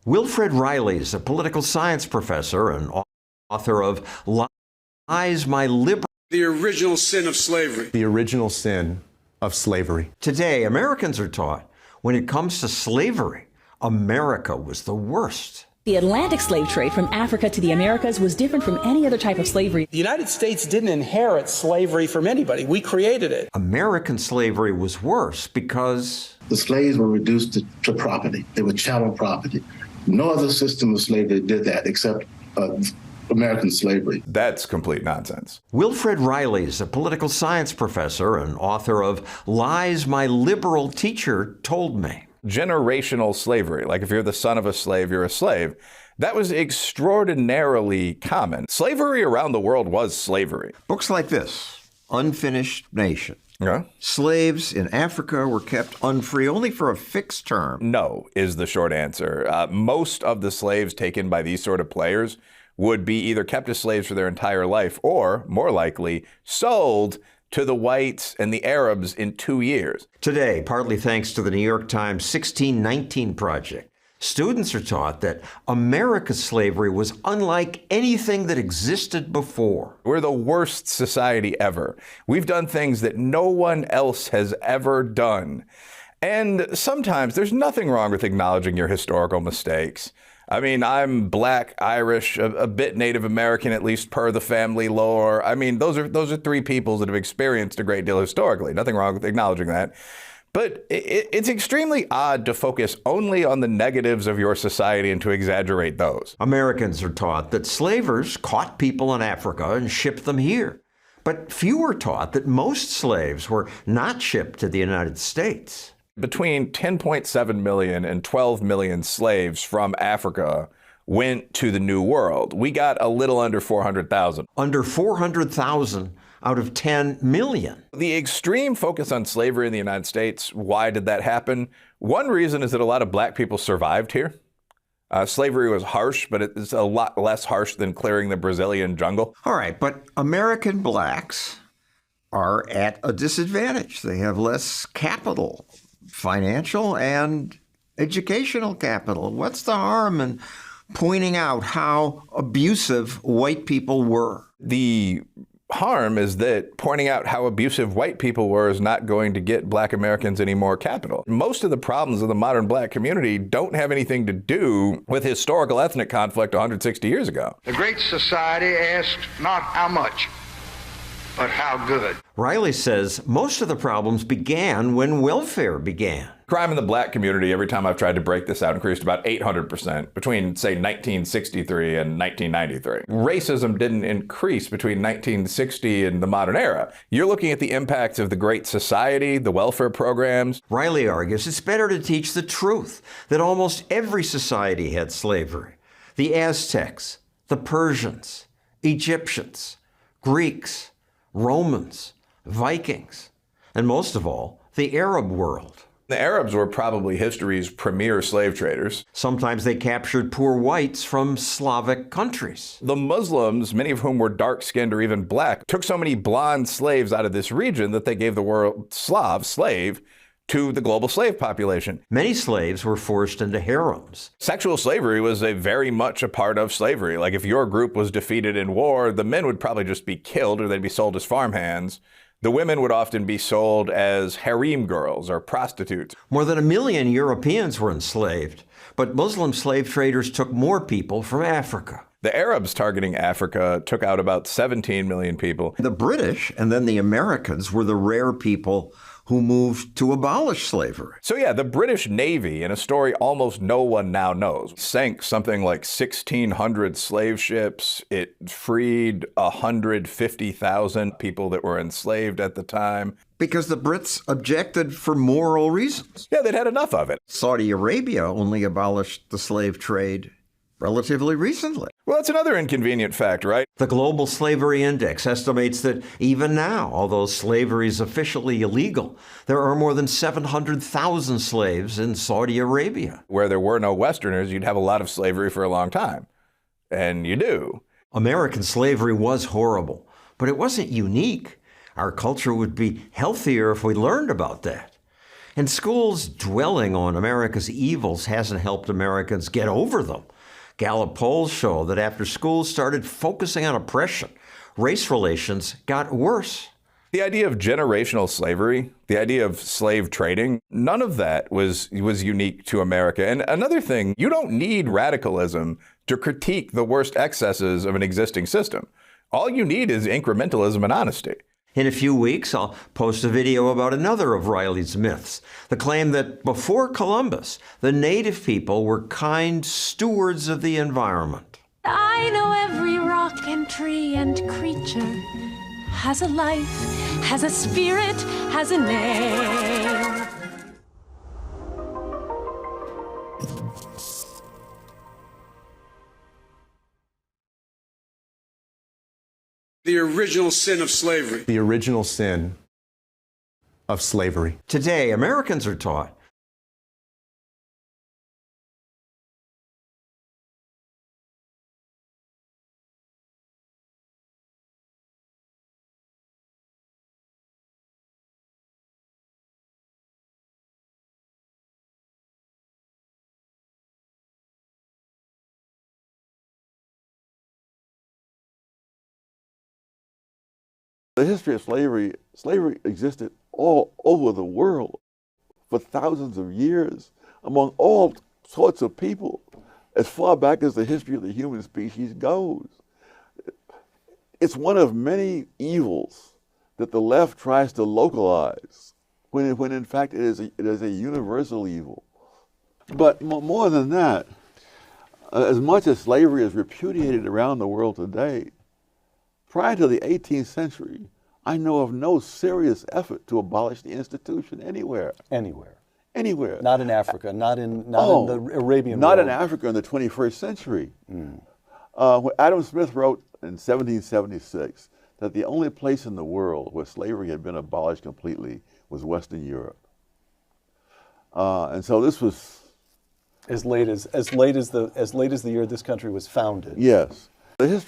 Wilfred Reilly is a political science professor and author of Lies My Liberal. The original sin of slavery. The original sin of slavery. Today, Americans are taught when it comes to slavery, America was the worst. The Atlantic slave trade from Africa to the Americas was different from any other type of slavery. The United States didn't inherit slavery from anybody. We created it. American slavery was worse because the slaves were reduced to property. They were chattel property. No other system of slavery did that except American slavery. That's complete nonsense. Wilfred Reilly is a political science professor and author of Lies My Liberal Teacher Told Me. Generational slavery, like if you're the son of a slave, you're a slave, that was extraordinarily common. Slavery around the world was slavery. Books like this, Unfinished Nation. Yeah. Slaves in Africa were kept unfree only for a fixed term. No, is the short answer. Most of the slaves taken by these sort of players would be either kept as slaves for their entire life or, more likely, sold to the whites and the Arabs in 2 years. Today, partly thanks to the New York Times 1619 Project, students are taught that America's slavery was unlike anything that existed before. We're the worst society ever. We've done things that no one else has ever done. And sometimes there's nothing wrong with acknowledging your historical mistakes. I mean, I'm Black, Irish, a bit Native American, at least per the family lore. I mean, those are three peoples that have experienced a great deal historically. Nothing wrong with acknowledging that. But it's extremely odd to focus only on the negatives of your society and to exaggerate those. Americans are taught that slavers caught people in Africa and shipped them here. But few are taught that most slaves were not shipped to the United States. Between 10.7 million and 12 million slaves from Africa went to the New World. We got a little under 400,000. Under 400,000 out of 10 million. The extreme focus on slavery in the United States, why did that happen? One reason is that a lot of Black people survived here. Slavery was harsh, but it's a lot less harsh than clearing the Brazilian jungle. All right, but American Blacks are at a disadvantage. They have less capital. Financial and educational capital. What's the harm in pointing out how abusive white people were? The harm is that pointing out how abusive white people were is not going to get Black Americans any more capital. Most of the problems of the modern Black community don't have anything to do with historical ethnic conflict 160 years ago. The Great Society asked not how much, but how good. Reilly says most of the problems began when welfare began. Crime in the Black community, every time I've tried to break this out, increased about 800% between, say, 1963 and 1993. Racism didn't increase between 1960 and the modern era. You're looking at the impacts of the Great Society, the welfare programs. Reilly argues it's better to teach the truth, that almost every society had slavery. The Aztecs, the Persians, Egyptians, Greeks, Romans, Vikings, and most of all, the Arab world. The Arabs were probably history's premier slave traders. Sometimes they captured poor whites from Slavic countries. The Muslims, many of whom were dark-skinned or even black, took so many blonde slaves out of this region that they gave the word slave to the global slave population. Many slaves were forced into harems. Sexual slavery was very much a part of slavery. Like if your group was defeated in war, the men would probably just be killed or they'd be sold as farmhands. The women would often be sold as harem girls or prostitutes. More than 1 million Europeans were enslaved, but Muslim slave traders took more people from Africa. The Arabs targeting Africa took out about 17 million people. The British and then the Americans were the rare people who moved to abolish slavery. So yeah, the British Navy, in a story almost no one now knows, sank something like 1,600 slave ships. It freed 150,000 people that were enslaved at the time. Because the Brits objected for moral reasons. Yeah, they'd had enough of it. Saudi Arabia only abolished the slave trade relatively recently. Well, that's another inconvenient fact, right? The Global Slavery Index estimates that even now, although slavery is officially illegal, there are more than 700,000 slaves in Saudi Arabia. Where there were no Westerners, you'd have a lot of slavery for a long time. And you do. American slavery was horrible, but it wasn't unique. Our culture would be healthier if we learned about that. And schools dwelling on America's evils hasn't helped Americans get over them. Gallup polls show that after schools started focusing on oppression, race relations got worse. The idea of generational slavery, the idea of slave trading, none of that was unique to America. And another thing, you don't need radicalism to critique the worst excesses of an existing system. All you need is incrementalism and honesty. In a few weeks, I'll post a video about another of Riley's myths, the claim that before Columbus, the native people were kind stewards of the environment. I know every rock and tree and creature has a life, has a spirit, has a name. The original sin of slavery. The original sin of slavery. Today, Americans are taught the history of slavery existed all over the world for thousands of years among all sorts of people, as far back as the history of the human species goes. It's one of many evils that the left tries to localize, when in fact it is a universal evil. But more than that, as much as slavery is repudiated around the world today, prior to the 18th century, I know of no serious effort to abolish the institution anywhere. Anywhere. Anywhere. Not in Africa, not in the Arabian not world. in Africa in the 21st century. When Adam Smith wrote in 1776 that the only place in the world where slavery had been abolished completely was Western Europe. And so this was as late as the year this country was founded. Yes. The history